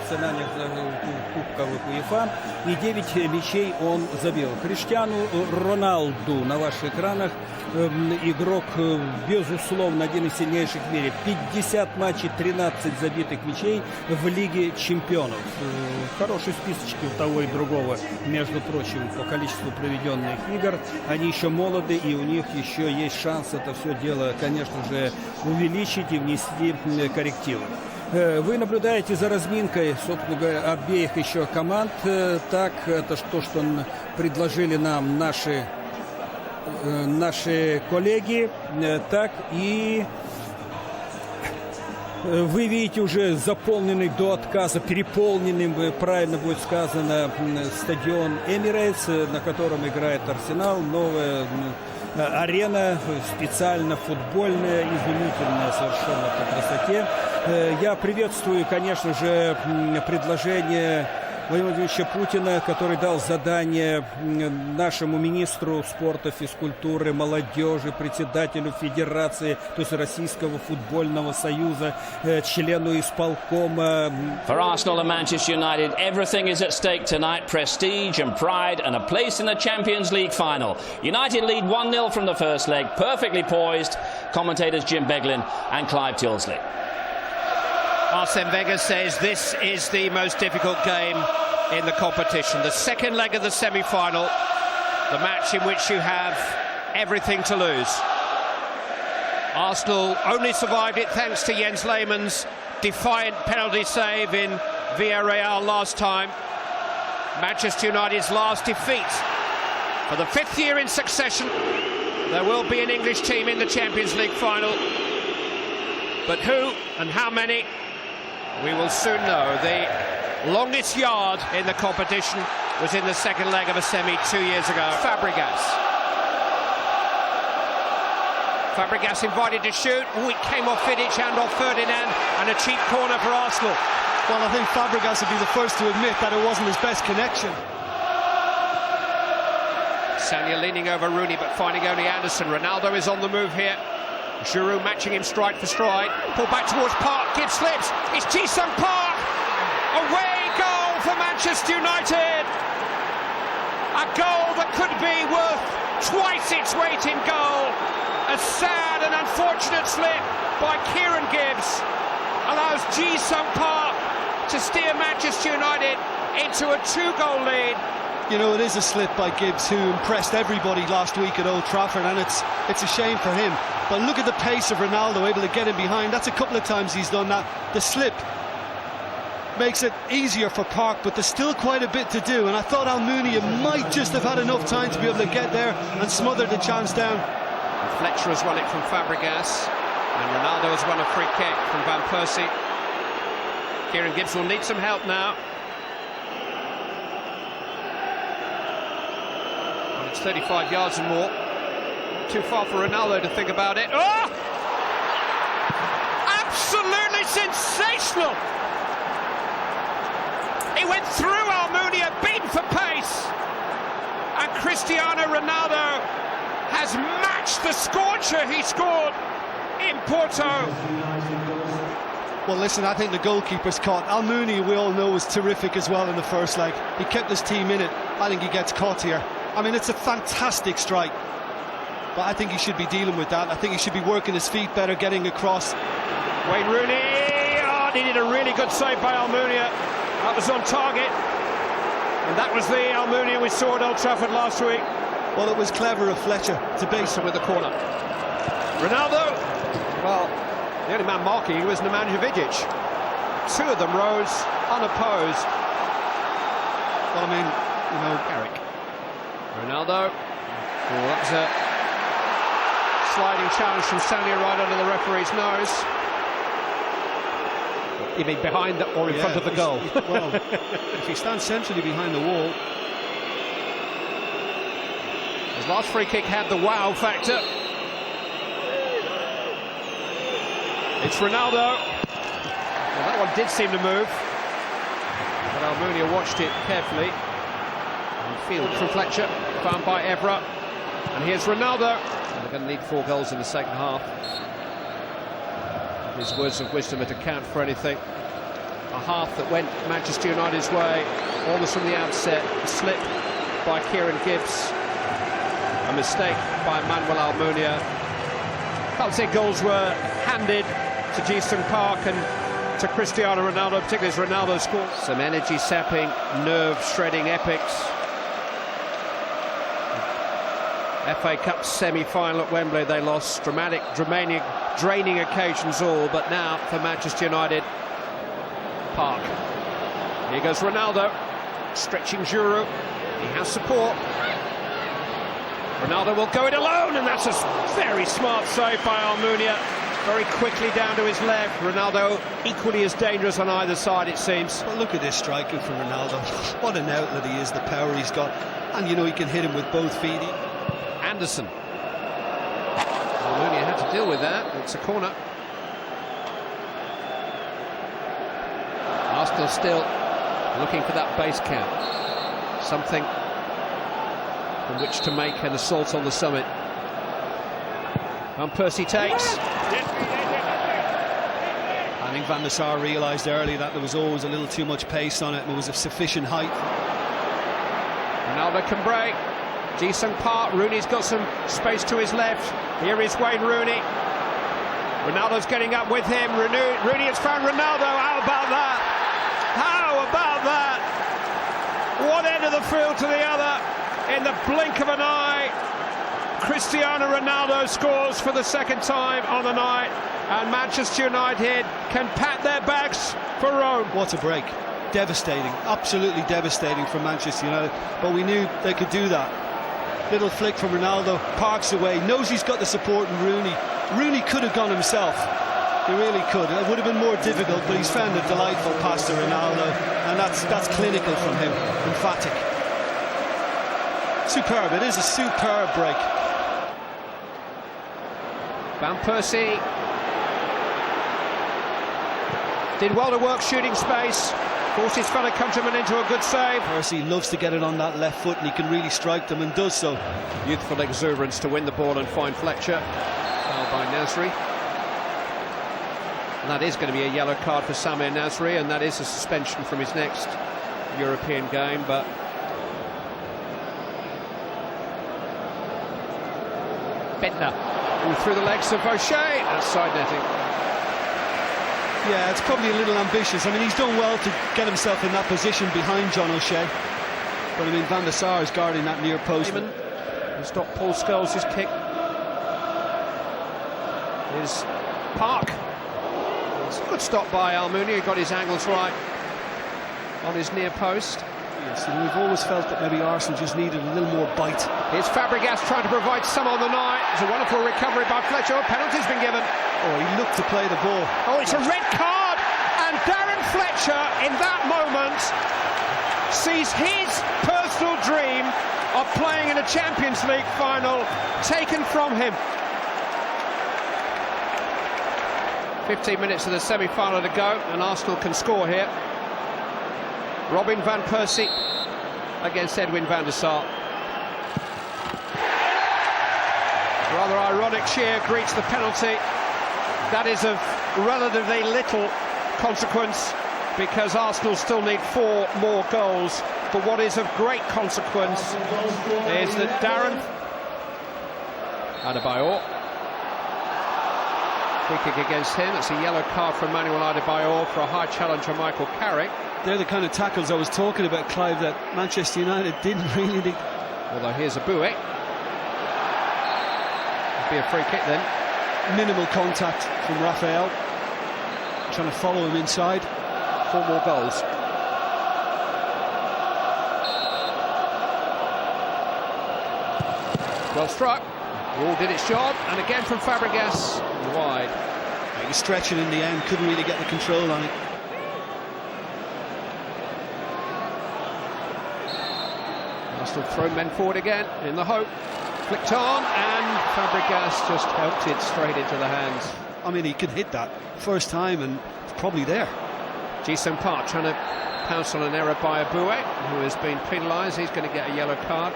национальных кубковых УЕФА, и 9 мячей он забил. Криштиану Роналду на ваших экранах. Игрок, безусловно, один из сильнейших в мире. 50 матчей, 13 забитых мячей в Лиге чемпионов. Хорошие списочки у того и другого, между прочим, по количеству проведенных игр. Они еще молоды, и у них еще есть шанс это все дело, конечно же, увеличить и внести коррективы. Вы наблюдаете за разминкой, собственно говоря, обеих еще команд. Так, это то, что предложили нам наши коллеги. Так, и вы видите уже заполненный до отказа, переполненным, правильно будет сказано, стадион Эмирейтс, на котором играет Арсенал. Новая арена, специально футбольная, изумительная совершенно по красоте. Я приветствую, конечно же, предложение Владимира Владимировича Путина, который дал задание нашему министру спорта, физкультуры, молодежи, председателю Федерации, то есть Российского футбольного союза, члену исполкома. For Arsenal and Manchester United, everything is at stake tonight. Prestige and pride and a place in the Champions League final. United lead 1-0 from the first leg, perfectly poised. Commentators Jim Beglin and Clive Tilsley. Arsene Wenger says this is the most difficult game in the competition. The second leg of the semi-final, the match in which you have everything to lose. Arsenal only survived it thanks to Jens Lehmann's defiant penalty save in Villarreal last time. Manchester United's last defeat. For the 5th year in succession, there will be an English team in the Champions League final. But who and how many? We will soon know. The longest yard in the competition was in the second leg of a semi 2 years ago. Fabregas invited to shoot. Oh, it came off Vidic and off Ferdinand, and a cheap corner for Arsenal. Well, I think Fabregas would be the first to admit that it wasn't his best connection. Sanya leaning over Rooney, but finding only Anderson. Ronaldo is on the move here. Giroud matching him stride for stride. Pull back towards Park. Gibbs slips. It's Ji-sung Park. Away goal for Manchester United. A goal that could be worth twice its weight in goal. A sad and unfortunate slip by Kieran Gibbs allows Ji-sung Park to steer Manchester United into a 2-goal lead. You know, it is a slip by Gibbs, who impressed everybody last week at Old Trafford, and it's a shame for him. But look at the pace of Ronaldo, able to get him behind. That's a couple of times he's done that. The slip makes it easier for Park, but there's still quite a bit to do, and I thought Almunia might just have had enough time to be able to get there and smother the chance down. Fletcher has won it from Fabregas, and Ronaldo has won a free kick from Van Persie. Kieran Gibbs will need some help now. It's 35 yards and more. Too far for Ronaldo to think about it. Oh! Absolutely sensational! He went through Almunia, beaten for pace. And Cristiano Ronaldo has matched the scorcher he scored in Porto. Well, listen, I think the goalkeeper's caught. Almunia, we all know, was terrific as well in the first leg. He kept his team in it. I think he gets caught here. I mean, it's a fantastic strike, but I think he should be dealing with that. I think he should be working his feet better, getting across. Wayne Rooney, oh, he did a really good save by Almunia. That was on target, and that was the Almunia we saw at Old Trafford last week. Well, it was clever of Fletcher to base him with the corner. Ronaldo, well, the only man marking him was Nemanja Vidic. Two of them rose unopposed. Well, I mean, you know, Eric. Ronaldo. Oh, that's a sliding challenge from Sanya right under the referee's nose. You mean behind or in front of the goal? Well, if he stands centrally behind the wall. His last free kick had the wow factor. It's Ronaldo. Well, that one did seem to move, but Almunia watched it carefully. Field from Fletcher, found by Evra, and here's Ronaldo. And they're going to need 4 goals in the second half. His words of wisdom are to count for anything. a half that went Manchester United's way almost from the outset. A slip by Kieran Gibbs, a mistake by Manuel Almunia. Can't say goals were handed to Ji-sung Park and to Cristiano Ronaldo, particularly as Ronaldo scored. Some energy-sapping, nerve-shredding epics. FA Cup semi-final at Wembley, they lost. Dramatic, draining occasions all, but now for Manchester United, Park. Here goes Ronaldo, stretching Giroud. He has support. Ronaldo will go it alone, and that's a very smart save by Almunia. Very quickly down to his left. Ronaldo equally as dangerous on either side, it seems. Well, look at this striking from Ronaldo. What an outlet he is, the power he's got. And, you know, he can hit him with both feet. Anderson. Almunia had to deal with that. It's a corner. Arsenal still looking for that base camp. Something from which to make an assault on the summit. And Persie takes. I think Van der Sar realised early that there was always a little too much pace on it and there was a sufficient height. Ronaldo can break. Ji-sung Park. Rooney's got some space to his left. Here is Wayne Rooney. Ronaldo's getting up with him. Rooney has found Ronaldo. How about that? How about that? One end of the field to the other. In the blink of an eye, Cristiano Ronaldo scores for the second time on the night, and Manchester United can pat their bags for Rome. What a break. Devastating, absolutely devastating for Manchester United, but we knew they could do that. Little flick from Ronaldo, Parks away, knows he's got the support in Rooney. Rooney could have gone himself, he really could. It would have been more difficult, but he's found a delightful pass to Ronaldo, and that's clinical from him, emphatic. Superb, it is a superb break. Van Persie did well to work shooting space, forced his fellow countryman into a good save. Persie loves to get it on that left foot and he can really strike them and does so. Youthful exuberance to win the ball and find Fletcher. Foul by Nasri. And that is going to be a yellow card for Samir Nasri, and that is a suspension from his next European game, but Bentner through the legs of O'Shea, and side netting. Yeah, it's probably a little ambitious. I mean, he's done well to get himself in that position behind John O'Shea, but I mean, Van der Sar is guarding that near post. He stopped Paul Scholes' kick. Here's Park. It's a good stop by Almunia. He got his angles right on his near post. Yes, and we've always felt that maybe Arsenal just needed a little more bite. Here's Fabregas trying to provide some on the night. It's a wonderful recovery by Fletcher. Penalty's been given. Oh, he looked to play the ball. Oh, it's a red card, and Darren Fletcher in that moment sees his personal dream of playing in a Champions League final taken from him. 15 minutes of the semi-final to go, and Arsenal can score here. Robin van Persie against Edwin van der Sar. Rather ironic, Shear greets the penalty. That is of relatively little consequence because Arsenal still need 4 more goals. But what is of great consequence is that Darren Adebayor, free kick against him. It's a yellow card for Manuel Adebayor for a high challenge from Michael Carrick. They're the kind of tackles I was talking about, Clive, that Manchester United didn't really need. Although here's a Boué. It'll be a free kick then. Minimal contact from Raphael, trying to follow him inside. 4 more goals. Well struck. Ball did its job, and again from Fabregas, wide. He was stretching in the end, couldn't really get the control on it. Arsenal throw men forward again in the hope. Flicked on, and Fabregas just helped it straight into the hands. I mean, he could hit that first time, and it's probably there. Ji-sung Park trying to pounce on an error by Boué, who has been penalised. He's going to get a yellow card.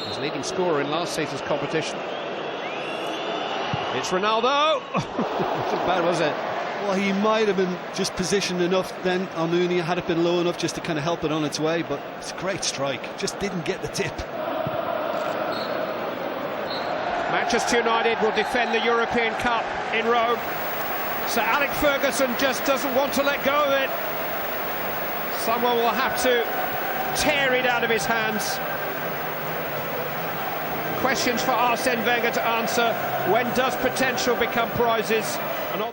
He's leading scorer in last season's competition. It's Ronaldo. Wasn't bad, was it? Well, he might have been just positioned enough then on Mooney, had it been low enough just to kind of help it on its way, but it's a great strike. Just didn't get the tip. Manchester United will defend the European Cup in Rome. So Alex Ferguson just doesn't want to let go of it. Someone will have to tear it out of his hands. Questions for Arsene Wenger to answer. When does potential become prizes?